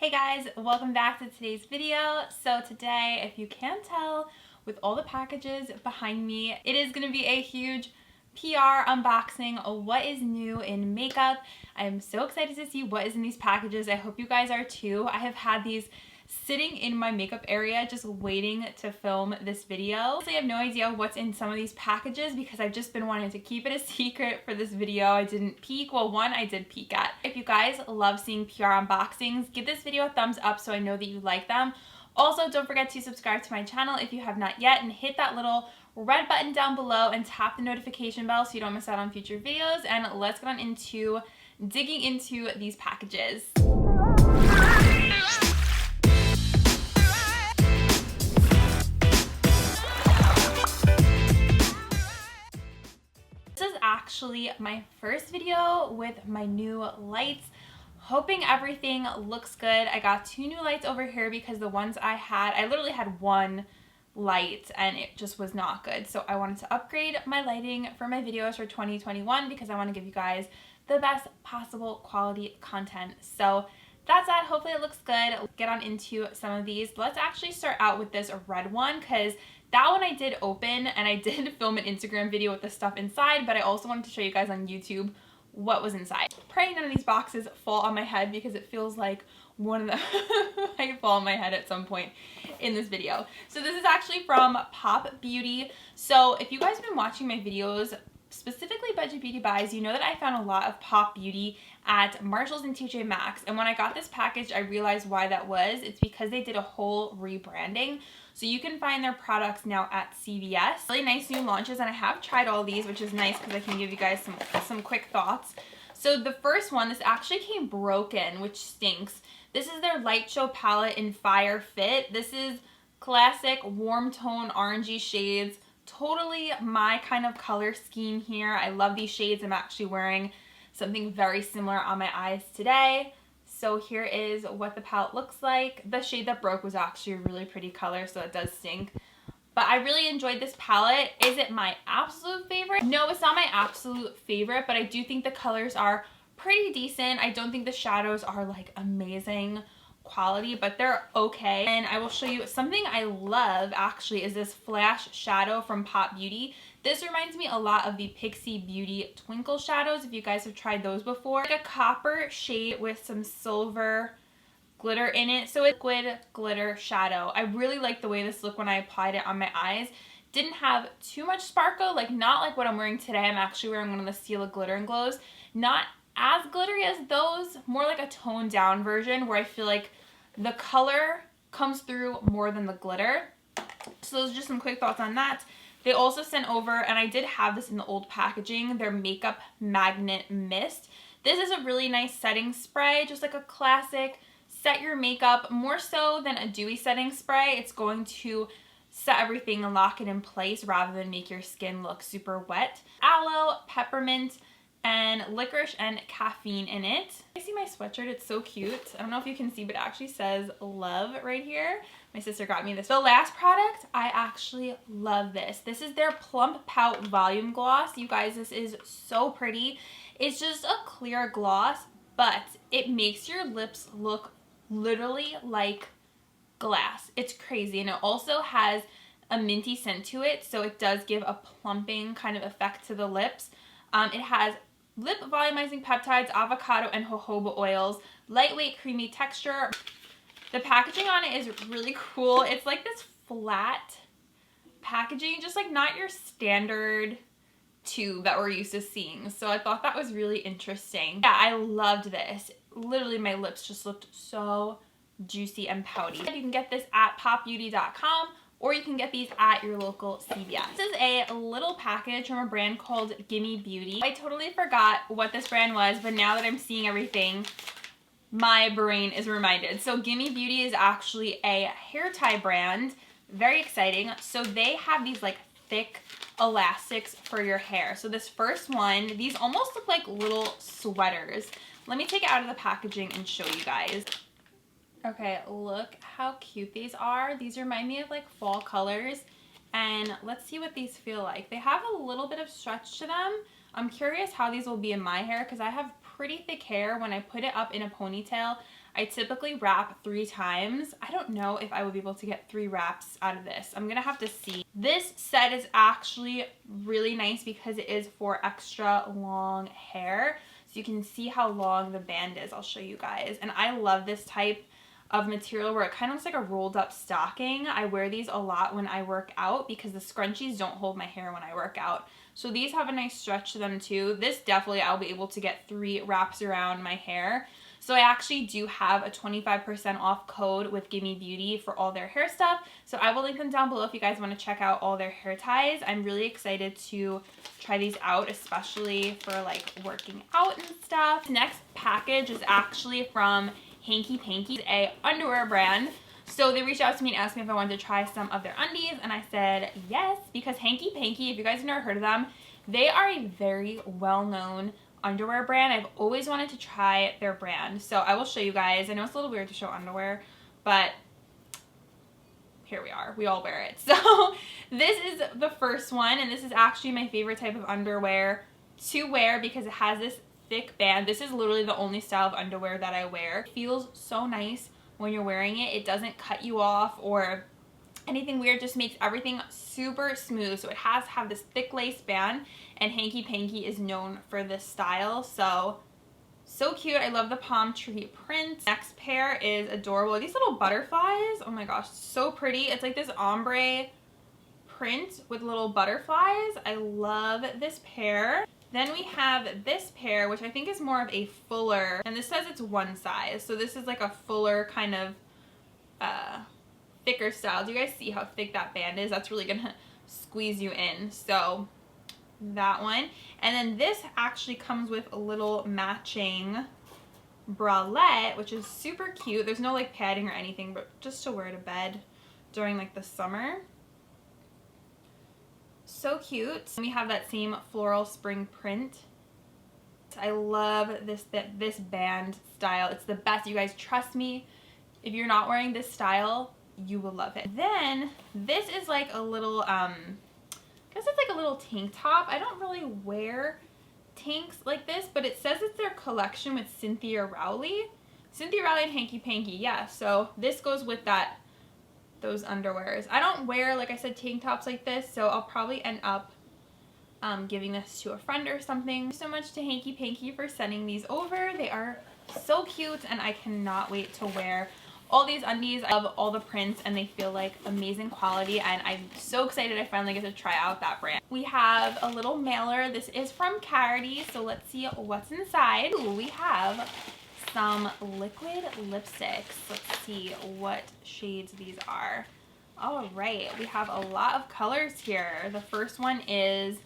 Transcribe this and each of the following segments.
Hey guys, welcome back to today's video. So today, if you can't tell with all the packages behind me, it is going to be a huge PR unboxing of what is new in makeup. I am so excited to see what is in these packages. I hope you guys are too. I have had these sitting in my makeup area just waiting to film this video. Honestly, I have no idea what's in some of these packages because I've just been wanting to keep it a secret for this video. I didn't peek. Well, one I did peek at. If you guys love seeing PR unboxings, give this video a thumbs up so I know that you like them. Also, don't forget to subscribe to my channel if you have not yet and hit that little red button down below and tap the notification bell so you don't miss out on future videos. And let's get on into digging into these packages. This is actually my first video with my new lights. Hoping everything looks good. I got two new lights over here because the ones I had, I literally had one light and it just was not good. So I wanted to upgrade my lighting for my videos for 2021 because I want to give you guys the best possible quality content. So that's that. Hopefully it looks good. Let's get on into some of these. Let's actually start out with this red one because that one I did open and I did film an Instagram video with the stuff inside, but I also wanted to show you guys on YouTube what was inside. Praying none of these boxes fall on my head because it feels like one of them might fall on my head at some point in this video. So this is actually from Pop Beauty. So if you guys have been watching my videos, specifically Budget Beauty Buys, you know that I found a lot of Pop Beauty at Marshalls and TJ Maxx. And when I got this package, I realized why that was. It's because they did a whole rebranding. So you can find their products now at CVS. Really nice new launches, and I have tried all these, which is nice because I can give you guys some quick thoughts. So the first one, this actually came broken, which stinks. This is their Light Show palette in Fire Fit. This is classic warm tone orangey shades. Totally my kind of color scheme here. I love these shades. I'm actually wearing something very similar on my eyes today. So here is what the palette looks like. The shade that broke was actually a really pretty color, so it does stink. But I really enjoyed this palette. Is it my absolute favorite? No, it's not my absolute favorite, but I do think the colors are pretty decent. I don't think the shadows are like amazing quality, but they're okay. And I will show you something I love actually is this flash shadow from Pop Beauty. This reminds me a lot of the Pixie Beauty Twinkle shadows, if you guys have tried those before. Like a copper shade with some silver glitter in it. So it's liquid glitter shadow. I really like the way this looked when I applied it on my eyes. Didn't have too much sparkle, like not like what I'm wearing today. I'm actually wearing one of the Stila Glitter and Glows. Not as glittery as those, more like a toned down version where I feel like the color comes through more than the glitter. So those are just some quick thoughts on that. They also sent over, and I did have this in the old packaging, their Makeup Magnet Mist. This is a really nice setting spray, just like a classic set your makeup, more so than a dewy setting spray. It's going to set everything and lock it in place rather than make your skin look super wet. Aloe, peppermint, and licorice and caffeine in it. I see my sweatshirt, it's so cute. I don't know if you can see, but it actually says love right here. My sister got me this. The last product, I actually love this. This is their Plump Pout Volume Gloss. You guys, this is so pretty. It's just a clear gloss, but it makes your lips look literally like glass. It's crazy, and it also has a minty scent to it, so it does give a plumping kind of effect to the lips. It has lip volumizing peptides, avocado, and jojoba oils, lightweight creamy texture. The packaging on it is really cool. It's like this flat packaging, just like not your standard tube that we're used to seeing. So I thought that was really interesting. Yeah, I loved this. Literally my lips just looked so juicy and pouty. You can get this at popbeauty.com or you can get these at your local CVS. This is a little package from a brand called Gimme Beauty. I totally forgot what this brand was, but now that I'm seeing everything, my brain is reminded. So Gimme Beauty is actually a hair tie brand. Very exciting. So they have these like thick elastics for your hair. So this first one, these almost look like little sweaters. Let me take it out of the packaging and show you guys. Okay, look how cute these are. These remind me of like fall colors. And let's see what these feel like. They have a little bit of stretch to them. I'm curious how these will be in my hair because I have pretty thick hair. When I put it up in a ponytail, I typically wrap 3 times. I don't know if I would be able to get 3 wraps out of this. I'm gonna have to see. This set is actually really nice because it is for extra long hair. So you can see how long the band is. I'll show you guys. And I love this type of material where it kind of looks like a rolled up stocking. I wear these a lot when I work out because the scrunchies don't hold my hair when I work out. So these have a nice stretch to them too. This definitely I'll be able to get 3 wraps around my hair. So I actually do have a 25% off code with Gimme Beauty for all their hair stuff. So I will link them down below if you guys want to check out all their hair ties. I'm really excited to try these out, especially for like working out and stuff. Next package is actually from Hanky Panky, a underwear brand. So they reached out to me and asked me if I wanted to try some of their undies, and I said yes, because Hanky Panky, if you guys have never heard of them, they are a very well-known underwear brand. I've always wanted to try their brand. So I will show you guys. I know it's a little weird to show underwear, but here we are. We all wear it. So this is the first one, and this is actually my favorite type of underwear to wear because it has this thick band. This is literally the only style of underwear that I wear. It feels so nice when you're wearing it. It doesn't cut you off or anything weird, just makes everything super smooth. So it has to have this thick lace band, and Hanky Panky is known for this style. So cute. I love the palm tree print. Next pair is adorable. These little butterflies, oh my gosh, so pretty. It's like this ombre print with little butterflies. I love this pair. Then we have this pair, which I think is more of a fuller, and this says it's one size. So this is like a fuller kind of thicker style. Do you guys see how thick that band is? That's really gonna squeeze you in. So that one. And then this actually comes with a little matching bralette, which is super cute. There's no like padding or anything, but just to wear to bed during like the summer. So cute. And we have that same floral spring print. I love this band style. It's the best. You guys, trust me, if you're not wearing this style, you will love it. Then this is like a little I guess it's like a little tank top. I don't really wear tanks like this, but it says it's their collection with Cynthia Rowley and Hanky Panky. Yeah, so this goes with those underwears. I don't wear, like I said, tank tops like this, so I'll probably end up giving this to a friend or something. Thank you so much to Hanky Panky for sending these over. They are so cute, and I cannot wait to wear all these undies. I love all the prints, and they feel like amazing quality, and I'm so excited I finally get to try out that brand. We have a little mailer. This is from Carity, so let's see what's inside. Ooh, we have some liquid lipsticks. Let's see what shades these are. All right, we have a lot of colors here. The first one is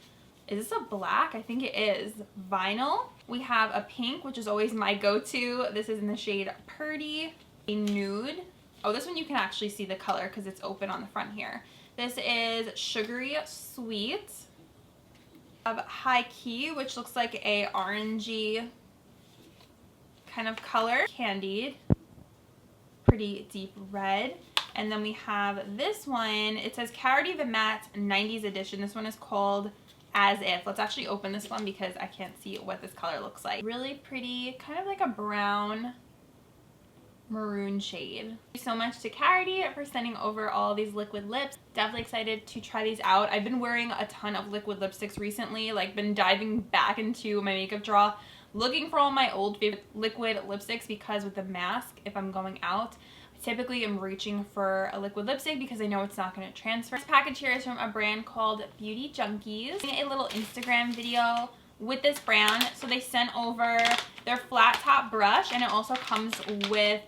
this a black? I think it is. Vinyl. We have a pink, which is always my go-to. This is in the shade Purdy. A nude. Oh, this one you can actually see the color because it's open on the front here. This is Sugary Sweet. Of High Key, which looks like a orangey kind of color. Candied. Pretty deep red. And then we have this one. It says Carity the Matte 90s edition. This one is called As If. Let's actually open this one because I can't see what this color looks like. Really pretty, kind of like a brown maroon shade. Thank you so much to Carity for sending over all these liquid lips. Definitely excited to try these out. I've been wearing a ton of liquid lipsticks recently, like been diving back into my makeup drawer looking for all my old favorite liquid lipsticks because with the mask, if I'm going out, I typically am reaching for a liquid lipstick because I know it's not going to transfer. This package here is from a brand called Beauty Junkies. A little Instagram video with this brand. So they sent over their flat top brush, and it also comes with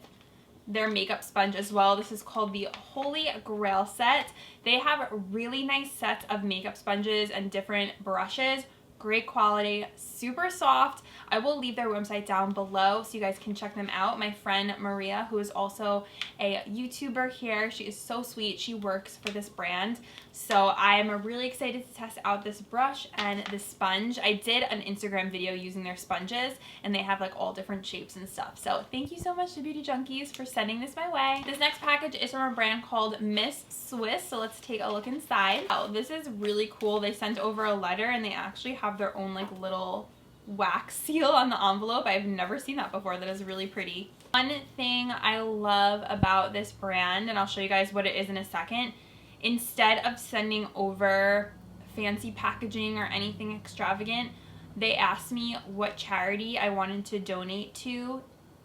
their makeup sponge as well. This is called the Holy Grail set. They have a really nice set of makeup sponges and different brushes. Great quality, super soft. I will leave their website down below so you guys can check them out. My friend Maria, who is also a YouTuber here, she is so sweet. She works for this brand. So I am really excited to test out this brush and this sponge. I did an Instagram video using their sponges, and they have like all different shapes and stuff. So thank you so much to Beauty Junkies for sending this my way. This next package is from a brand called Miss Swiss. So let's take a look inside. Oh, this is really cool. They sent over a letter, and they actually have their own like little wax seal on the envelope. I've never seen that before. That is really pretty. One thing I love about this brand, and I'll show you guys what it is in a second, instead of sending over fancy packaging or anything extravagant, they asked me what charity I wanted to donate to,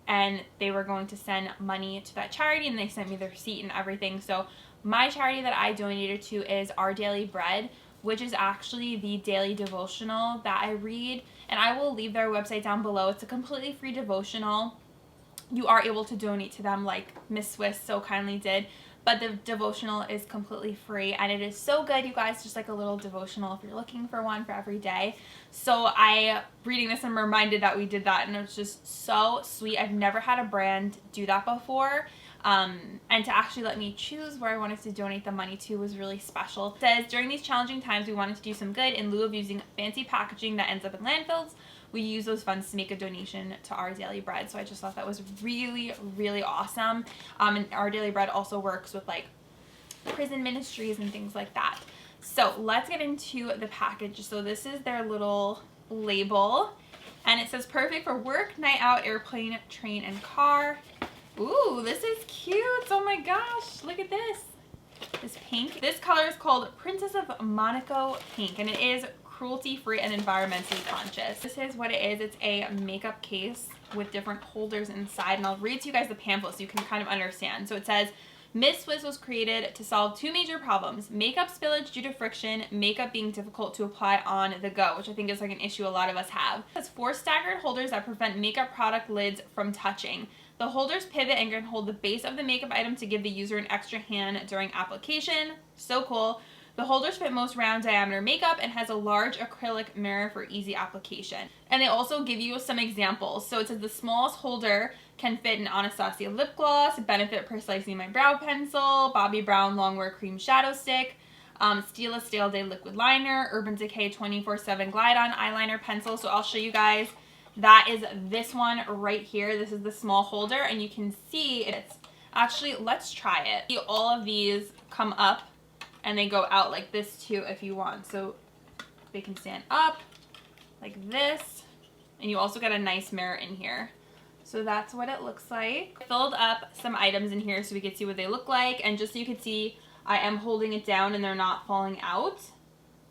and they were going to send money to that charity, and they sent me the receipt and everything. So my charity that I donated to is Our Daily Bread, which is actually the daily devotional that I read, and I will leave their website down below. It's a completely free devotional. You are able to donate to them like Miss Swiss so kindly did, but the devotional is completely free, and it is so good, you guys. Just like a little devotional if you're looking for one for every day. So reading this, I'm reminded that we did that, and it was just so sweet. I've never had a brand do that before. And to actually let me choose where I wanted to donate the money to was really special. It says, during these challenging times, we wanted to do some good. In lieu of using fancy packaging that ends up in landfills, we use those funds to make a donation to Our Daily Bread. So I just thought that was really, really awesome. And Our Daily Bread also works with like prison ministries and things like that. So let's get into the package. So this is their little label, and it says perfect for work, night out, airplane, train, and car. Ooh, this is cute. Oh my gosh, look at this. This pink. This color is called Princess of Monaco Pink, and it is cruelty-free and environmentally conscious. This is what it is. It's a makeup case with different holders inside, and I'll read to you guys the pamphlet so you can kind of understand. So it says, Miss Swiss was created to solve two major problems: makeup spillage due to friction, makeup being difficult to apply on the go, which I think is like an issue a lot of us have. It has 4 staggered holders that prevent makeup product lids from touching. The holders pivot and can hold the base of the makeup item to give the user an extra hand during application. So cool. The holders fit most round diameter makeup and has a large acrylic mirror for easy application. And they also give you some examples. So it says the smallest holder can fit an Anastasia lip gloss, Benefit Precisely My Brow Pencil, Bobbi Brown Longwear Cream Shadow Stick, Stila Stale Day Liquid Liner, Urban Decay 24/7 Glide On Eyeliner Pencil. So I'll show you guys. That is this one right here. This is the small holder, and you can see it's actually, let's try it. All of these come up and they go out like this too if you want. So they can stand up like this, and you also get a nice mirror in here. So that's what it looks like. I filled up some items in here so we could see what they look like, and just so you could see, I am holding it down and they're not falling out,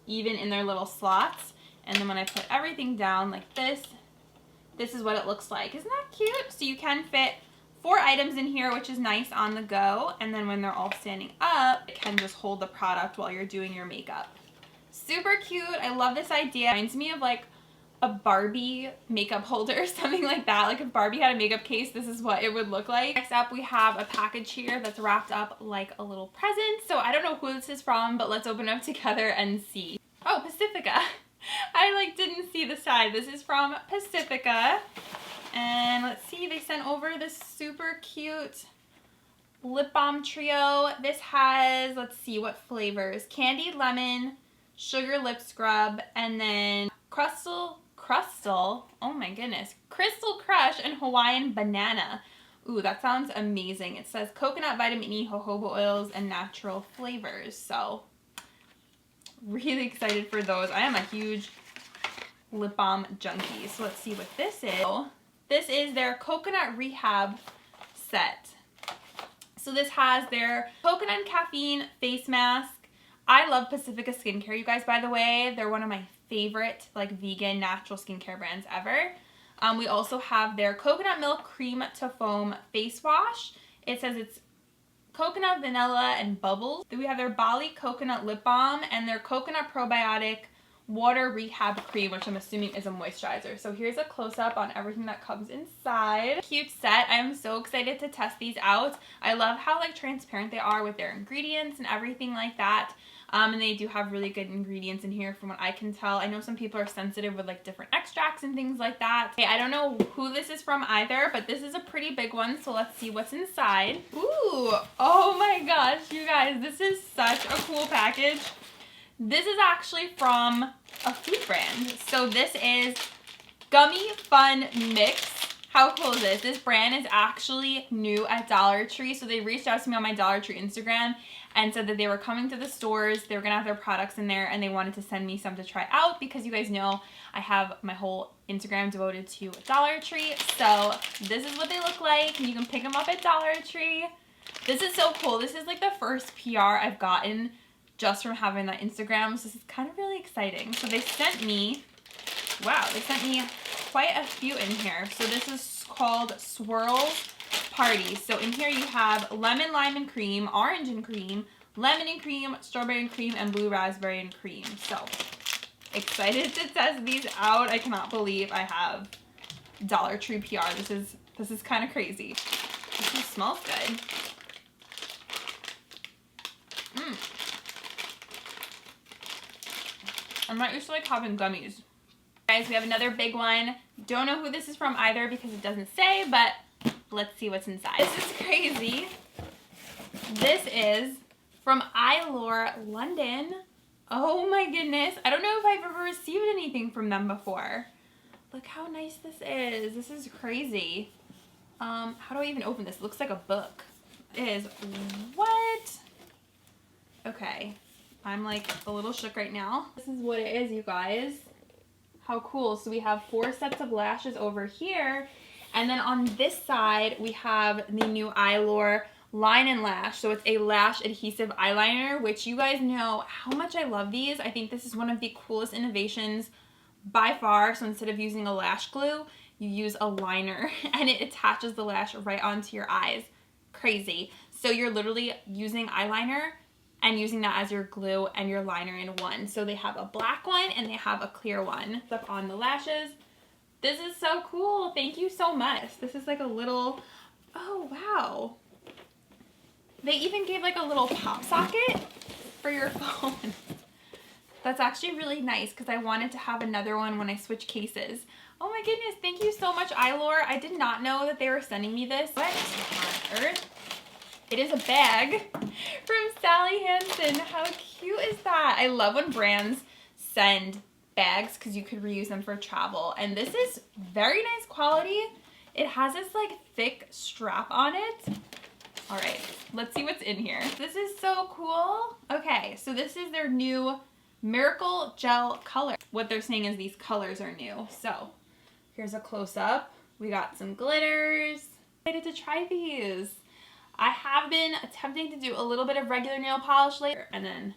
even in their little slots. And then when I put everything down like this, this is what it looks like. Isn't that cute? So you can fit 4 items in here, which is nice on the go. And then when they're all standing up, it can just hold the product while you're doing your makeup. Super cute. I love this idea. It reminds me of like a Barbie makeup holder or something like that. Like if Barbie had a makeup case, this is what it would look like. Next up, we have a package here that's wrapped up like a little present. So I don't know who this is from, but let's open it up together and see. Oh, Pacifica. I like didn't see the side. This is from Pacifica, and let's see, they sent over this super cute lip balm trio. This has, let's see what flavors: candied lemon, sugar lip scrub, and then crustal, oh my goodness, crystal crush, and Hawaiian banana. Ooh, that sounds amazing. It says coconut, vitamin E, jojoba oils, and natural flavors. So really excited for those. I am a huge lip balm junkie. So let's see what this is. This is their coconut rehab set. So this has their coconut and caffeine face mask. I love Pacifica skincare, you guys, by the way. They're one of my favorite like vegan natural skincare brands ever. We also have their coconut milk cream to foam face wash. It says it's coconut, vanilla, and bubbles. Then we have their Bali coconut lip balm and their coconut probiotic water rehab cream, which I'm assuming is a moisturizer. So here's a close-up on everything that comes inside. Cute set. I am so excited to test these out. I love how like transparent they are with their ingredients and everything like that. And they do have really good ingredients in here from what I can tell. I know some people are sensitive with like different extracts and things like that. Okay, I don't know who this is from either, but this is a pretty big one. So let's see what's inside. Ooh, oh my gosh, you guys, this is such a cool package. This is actually from a food brand. So this is Gummy Fun Mix. How cool is this? This brand is actually new at Dollar Tree. So they reached out to me on my Dollar Tree Instagram and said that they were coming to the stores. They were going to have their products in there and they wanted to send me some to try out because you guys know I have my whole Instagram devoted to Dollar Tree. So this is what they look like. You can pick them up at Dollar Tree. This is so cool. This is like the first PR I've gotten just from having that Instagram. So this is kind of really exciting. So they sent me, wow, they sent me quite a few in here. So this is called Swirls Party. So in here you have lemon, lime, and cream, orange and cream, lemon and cream, strawberry and cream, and blue raspberry and cream. So excited to test these out. I cannot believe I have Dollar Tree PR. This is kind of crazy. This one smells good. I'm not used to like having gummies. Guys, we have another big one. Don't know who this is from either because it doesn't say, but let's see what's inside. This is crazy. This is from Eylure London. Oh my goodness. I don't know if I've ever received anything from them before. Look how nice this is. This is crazy. How do I even open this? It looks like a book. It is. What? Okay. I'm like a little shook right now. This is what it is, you guys. How cool. So we have 4 sets of lashes over here. And then on this side, we have the new Eylure Line and Lash. So it's a lash adhesive eyeliner, which you guys know how much I love these. I think this is one of the coolest innovations by far. So instead of using a lash glue, you use a liner and it attaches the lash right onto your eyes. Crazy. So you're literally using eyeliner and using that as your glue and your liner in one. So they have a black one and they have a clear one up on the lashes. This is so cool. Thank you so much. This is like a little, oh wow. They even gave like a little pop socket for your phone. That's actually really nice because I wanted to have another one when I switch cases. Oh my goodness, thank you so much, Eylure. I did not know that they were sending me this. What on earth? It is a bag from Sally Hansen. How cute is that? I love when brands send bags because you could reuse them for travel. And this is very nice quality. It has this like thick strap on it. All right, let's see what's in here. This is so cool. Okay, so this is their new Miracle Gel color. What they're saying is these colors are new. So here's a close-up. We got some glitters. I'm excited to try these. I have been attempting to do a little bit of regular nail polish later, and then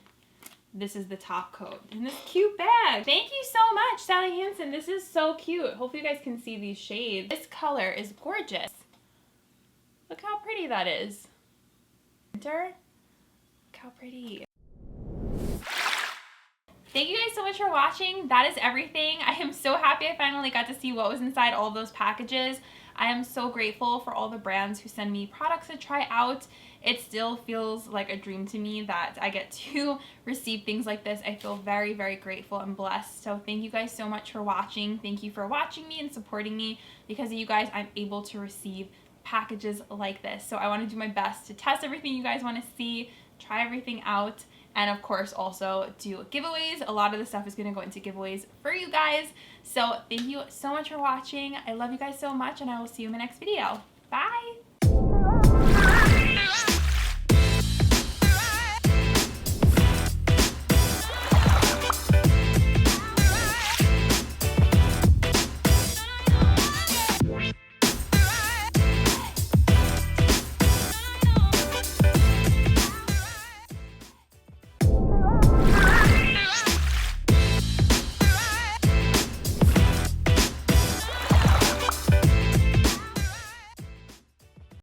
this is the top coat in this cute bag. Thank you so much, Sally Hansen. This is so cute. Hopefully you guys can see these shades. This color is gorgeous. Look how pretty that is. Winter. Look how pretty. Thank you guys so much for watching. That is everything. I am so happy I finally got to see what was inside all of those packages. I am so grateful for all the brands who send me products to try out. It still feels like a dream to me that I get to receive things like this. I feel very, very grateful and blessed. So thank you guys so much for watching. Thank you for watching me and supporting me. Because of you guys, I'm able to receive packages like this. So I want to do my best to test everything you guys want to see, try everything out, and of course also do giveaways. A lot of the stuff is going to go into giveaways for you guys. So thank you so much for watching. I love you guys so much, and I will see you in the next video. Bye!